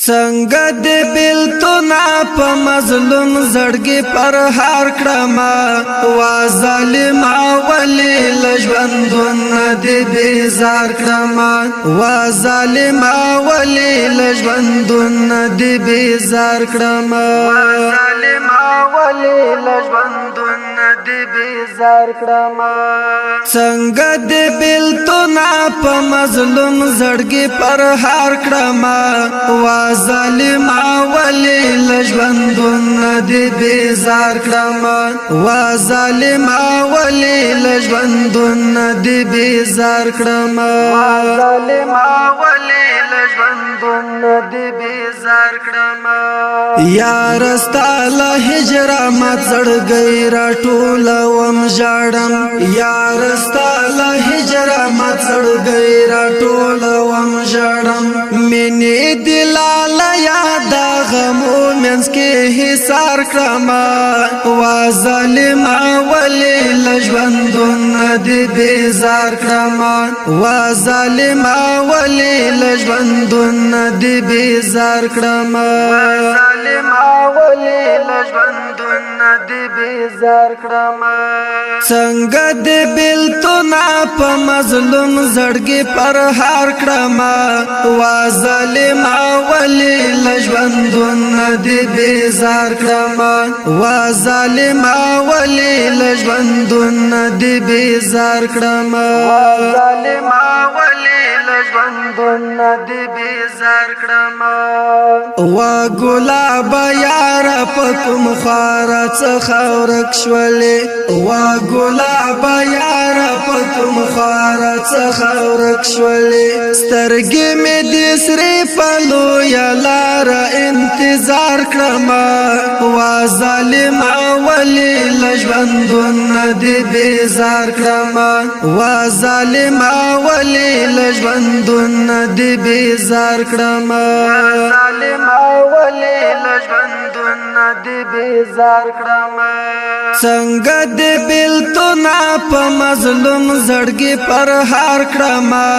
څنګه دې بیلتونه په مظلوم زړګي پر هار کړما وا ظالما ولی لژوندون دې بیزار کړما وا ظالما ولی لژوندون دې بیزار کړما وا ظالما ولی لژوندون دې بیزار کړما څنګه دې بیلتونه په مظلوم زړګي پر هار کړما وا ظالما ولی لژوندون دې بیزار کړما وا ظالما ولی لژوندون دې بیزار کړما وا ظالما ولی لژوندون دې بیزار کړما یا رستا له هجر مات زړګي را ټول وم ژړم یا رستا له هجر مات زړګي را ټول وم ژړم مینې دلال یاد غمو منس کې حصار کړما وا ظالما ولی لژوندون دې بیزار کړما وا ظالما ولی لژوندون دې بیزار کړما ظالما ولی لژوندون دې بیزار کړما څنګه دې بیلتونه په مظلوم زړګي پر هار کړما وا ظالما ولی لژوندون دې بیزار کړما وا ظالما ولی لژوندون دې بیزار کړما وا ظالما ولی لژوندون دې بیزار کړما وا ګلاب یار پکم خارا څخه ورک شولې وا ګلاب یار پکم خارا څخه ورک شولې سترګې مې دې سرې فلو یا لار انتظار کړما وا ظالما ولی لژوندون دې بیزار کړما وا ظالما ولی لژوندون دې بیزار کړما ظالما ولی لژوندون دې بیزار کړما څنګه دې بیلتونه په مظلوم زړګي پر هار کړما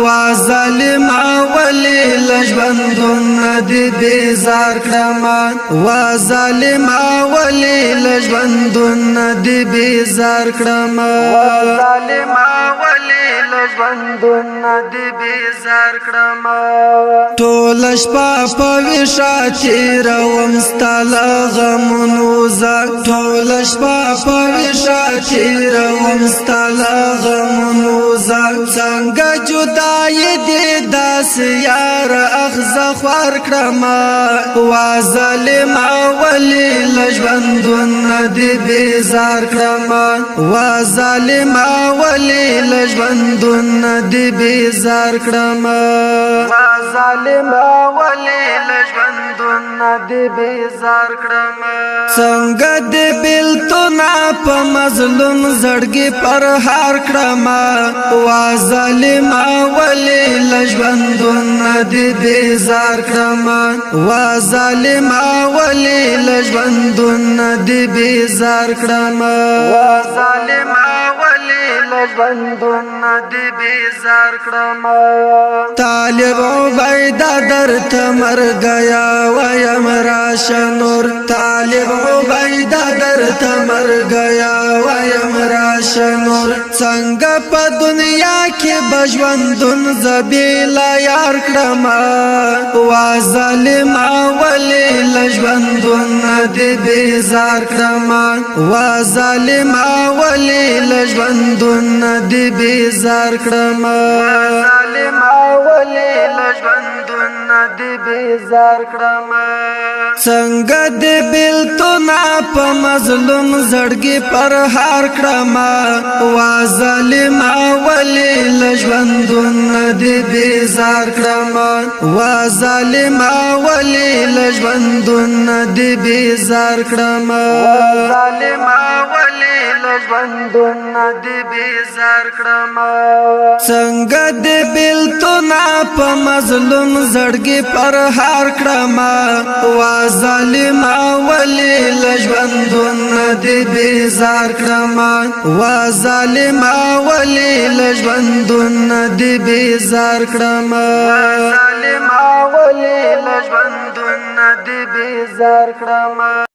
وا ظالما ولی لژوندون دې بیزار کړما وا ظالما ولی لژوندون دې بیزار کړما وا ظالما ولی لژوندون دې بیزار کړما ټول شپه په ویشا تیروم ستاله غمونو زه ټول شپه په ویشا تیروم ستاله غمونو زه څنګه جدای دې داس یار اخزه خوار کړما وا ظالما ولی لژوندون دې بیزار کړما وا ظالما ولی لژوندون دې بیزار کړما وا ظالما ولی لژوندون دې بیزار کړما څنګه دې بیلتونه په مظلوم زړګي پر هار کړما وا ظالما ولی لژوندون دې بیزار کړما وا ظالما ولی لژوندون دې بیزار کړما وا ظالما ولی لژوندون دې بیزار کړما طالب عبیدہ درته مرګ یا ویم راشه نور طالب عبیدہ درته مرګ یا ویم راشه نور څنګه په دنیا کې بژوندون زبیلا یار کړما وا ظالما ولی لژوندون دې بیزار کړما وا ظالما ولی لژوندون دې بیزار کړما ظالما ولی لژوندون دې بیزار کړما څنګه دې بیلتونه په مظلوم زړګي پر هار کړما وا ظالما ولی لژوندون دې بیزار کړما وا ظالما ولی لژوندون دې بیزار کړما ظالما ولی لژوندون دې بیزار کړما څنګه دې بیلتونه په مظلوم زړګي پر هار کړما وا ظالما ولی لژوندون دې بیزار کړما وا ظالما ولی لژوندون دې بیزار کړما ظالما ولی لژوندون دی بیزار کړم